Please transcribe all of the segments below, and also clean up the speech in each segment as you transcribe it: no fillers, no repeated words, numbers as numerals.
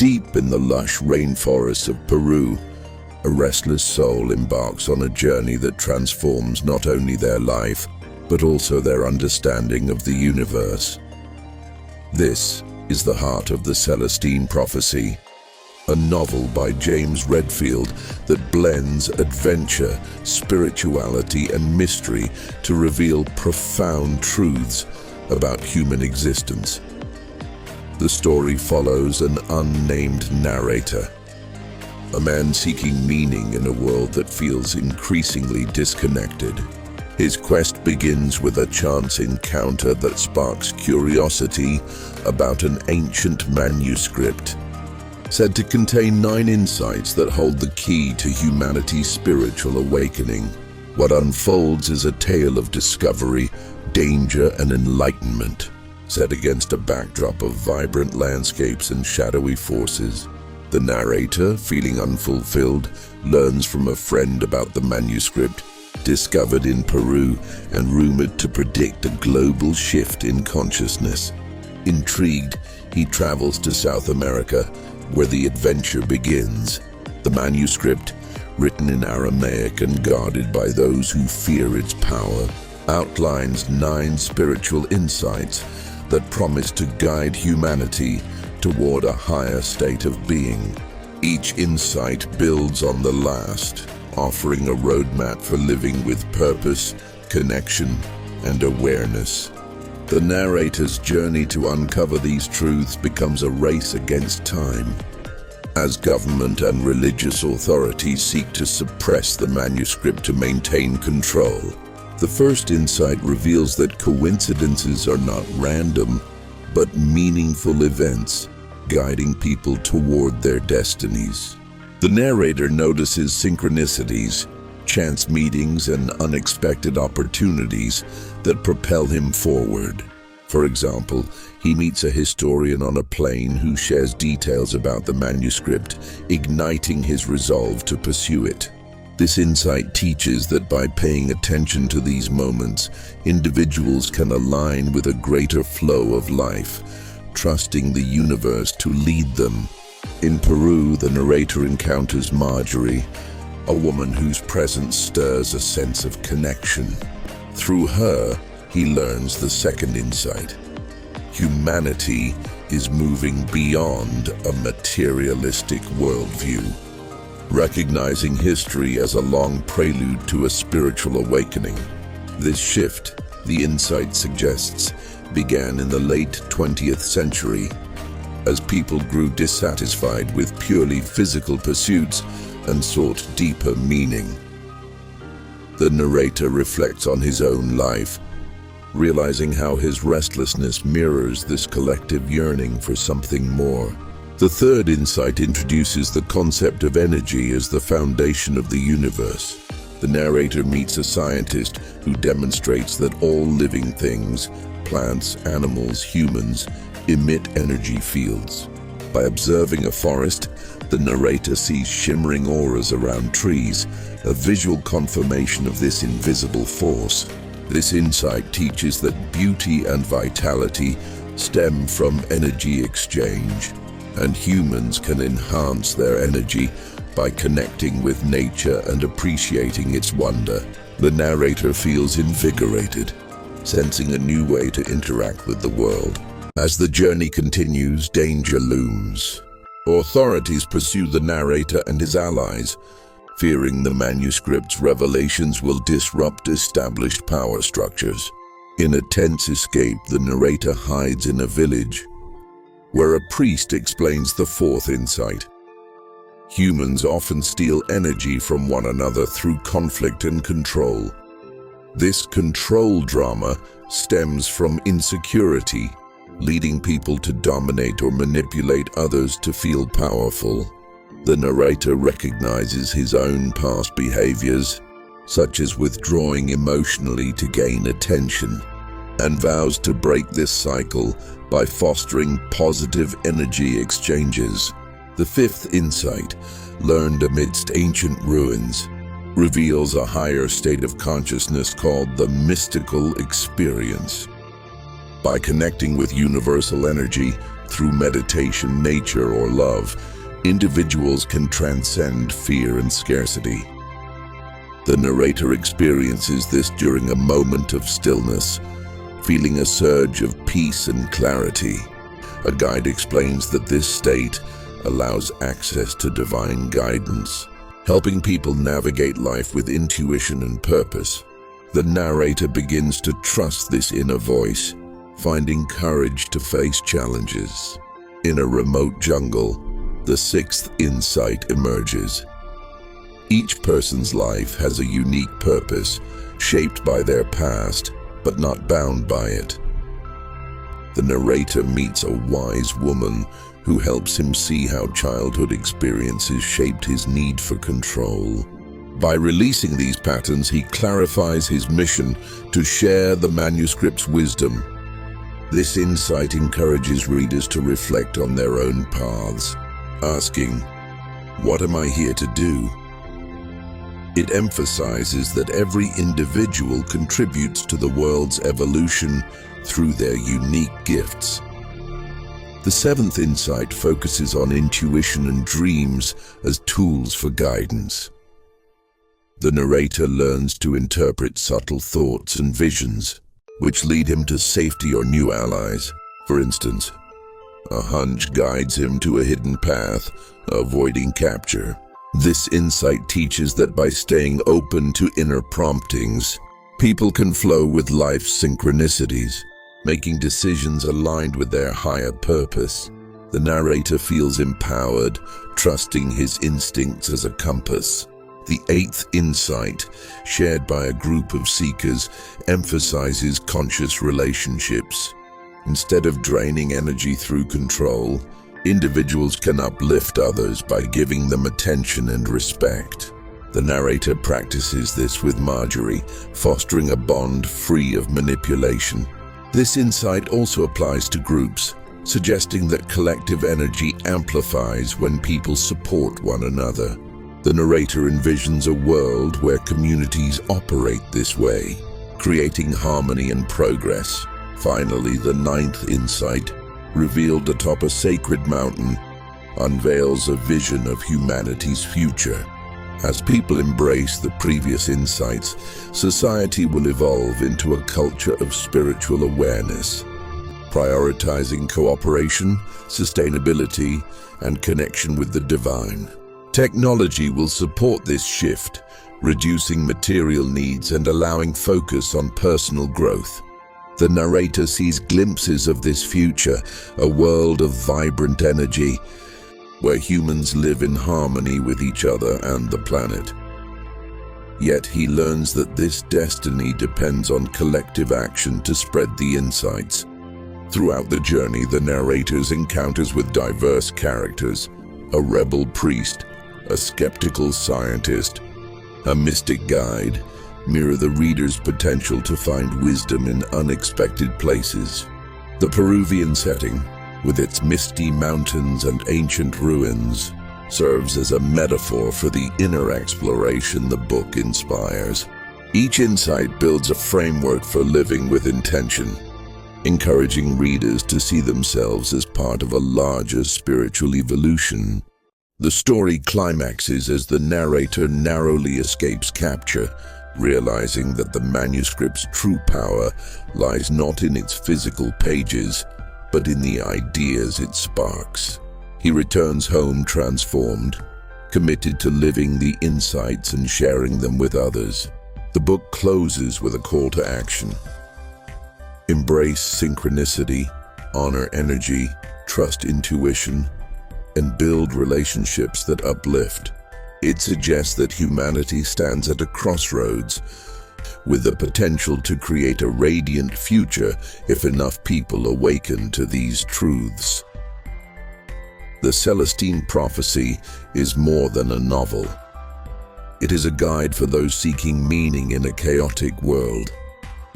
Deep in the lush rainforests of Peru, a restless soul embarks on a journey that transforms not only their life, but also their understanding of the universe. This is the heart of the Celestine Prophecy, a novel by James Redfield that blends adventure, spirituality, and mystery to reveal profound truths about human existence. The story follows an unnamed narrator, a man seeking meaning in a world that feels increasingly disconnected. His quest begins with a chance encounter that sparks curiosity about an ancient manuscript, said to contain 9 insights that hold the key to humanity's spiritual awakening. What unfolds is a tale of discovery, danger, and enlightenment, set against a backdrop of vibrant landscapes and shadowy forces. The narrator, feeling unfulfilled, learns from a friend about the manuscript, discovered in Peru and rumored to predict a global shift in consciousness. Intrigued, he travels to South America, where the adventure begins. The manuscript, written in Aramaic and guarded by those who fear its power, outlines 9 spiritual insights that promise to guide humanity toward a higher state of being. Each insight builds on the last, offering a roadmap for living with purpose, connection, and awareness. The narrator's journey to uncover these truths becomes a race against time, as government and religious authorities seek to suppress the manuscript to maintain control. The first insight reveals that coincidences are not random, but meaningful events, guiding people toward their destinies. The narrator notices synchronicities, chance meetings, and unexpected opportunities that propel him forward. For example, he meets a historian on a plane who shares details about the manuscript, igniting his resolve to pursue it. This insight teaches that by paying attention to these moments, individuals can align with a greater flow of life, trusting the universe to lead them. In Peru, the narrator encounters Marjorie, a woman whose presence stirs a sense of connection. Through her, he learns the second insight. Humanity is moving beyond a materialistic worldview, recognizing history as a long prelude to a spiritual awakening. This shift, the insight suggests, began in the late 20th century, as people grew dissatisfied with purely physical pursuits and sought deeper meaning. The narrator reflects on his own life, realizing how his restlessness mirrors this collective yearning for something more. The third insight introduces the concept of energy as the foundation of the universe. The narrator meets a scientist who demonstrates that all living things, plants, animals, humans, emit energy fields. By observing a forest, the narrator sees shimmering auras around trees, a visual confirmation of this invisible force. This insight teaches that beauty and vitality stem from energy exchange, and humans can enhance their energy by connecting with nature and appreciating its wonder. The narrator feels invigorated, sensing a new way to interact with the world. As the journey continues, danger looms. Authorities pursue the narrator and his allies, fearing the manuscript's revelations will disrupt established power structures. In a tense escape, the narrator hides in a village, where a priest explains the fourth insight. Humans often steal energy from one another through conflict and control. This control drama stems from insecurity, leading people to dominate or manipulate others to feel powerful. The narrator recognizes his own past behaviors, such as withdrawing emotionally to gain attention, and vows to break this cycle by fostering positive energy exchanges. The fifth insight, learned amidst ancient ruins, reveals a higher state of consciousness called the mystical experience. By connecting with universal energy through meditation, nature, or love, individuals can transcend fear and scarcity. The narrator experiences this during a moment of stillness, feeling a surge of peace and clarity. A guide explains that this state allows access to divine guidance, helping people navigate life with intuition and purpose. The narrator begins to trust this inner voice, finding courage to face challenges. In a remote jungle, the sixth insight emerges. Each person's life has a unique purpose, shaped by their past, but not bound by it. The narrator meets a wise woman who helps him see how childhood experiences shaped his need for control. By releasing these patterns, he clarifies his mission to share the manuscript's wisdom. This insight encourages readers to reflect on their own paths, asking, "What am I here to do?" It emphasizes that every individual contributes to the world's evolution through their unique gifts. The seventh insight focuses on intuition and dreams as tools for guidance. The narrator learns to interpret subtle thoughts and visions, which lead him to safety or new allies. For instance, a hunch guides him to a hidden path, avoiding capture. This insight teaches that by staying open to inner promptings, people can flow with life's synchronicities, making decisions aligned with their higher purpose. The narrator feels empowered, trusting his instincts as a compass. The eighth insight, shared by a group of seekers, emphasizes conscious relationships. Instead of draining energy through control, individuals can uplift others by giving them attention and respect. The narrator practices this with Marjorie, fostering a bond free of manipulation. This insight also applies to groups, suggesting that collective energy amplifies when people support one another. The narrator envisions a world where communities operate this way, creating harmony and progress. Finally, the ninth insight, revealed atop a sacred mountain, unveils a vision of humanity's future. As people embrace the previous insights, society will evolve into a culture of spiritual awareness, prioritizing cooperation, sustainability, and connection with the divine. Technology will support this shift, reducing material needs and allowing focus on personal growth. The narrator sees glimpses of this future, a world of vibrant energy, where humans live in harmony with each other and the planet. Yet he learns that this destiny depends on collective action to spread the insights. Throughout the journey, the narrator's encounters with diverse characters, a rebel priest, a skeptical scientist, a mystic guide, mirror the reader's potential to find wisdom in unexpected places. The Peruvian setting, with its misty mountains and ancient ruins, serves as a metaphor for the inner exploration the book inspires. Each insight builds a framework for living with intention, encouraging readers to see themselves as part of a larger spiritual evolution. The story climaxes as the narrator narrowly escapes capture, realizing that the manuscript's true power lies not in its physical pages, but in the ideas it sparks. He returns home transformed, committed to living the insights and sharing them with others. The book closes with a call to action. Embrace synchronicity, honor energy, trust intuition, and build relationships that uplift. It suggests that humanity stands at a crossroads, with the potential to create a radiant future if enough people awaken to these truths. The Celestine Prophecy is more than a novel. It is a guide for those seeking meaning in a chaotic world.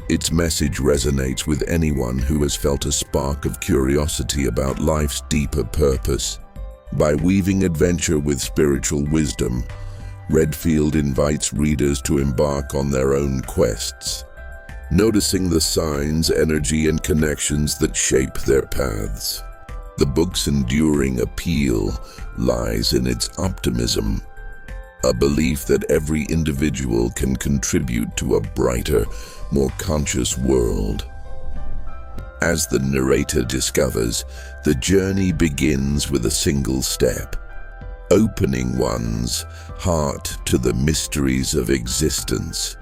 Its message resonates with anyone who has felt a spark of curiosity about life's deeper purpose. By weaving adventure with spiritual wisdom, Redfield invites readers to embark on their own quests, noticing the signs, energy, and connections that shape their paths. The book's enduring appeal lies in its optimism, a belief that every individual can contribute to a brighter, more conscious world. As the narrator discovers, the journey begins with a single step, opening one's heart to the mysteries of existence.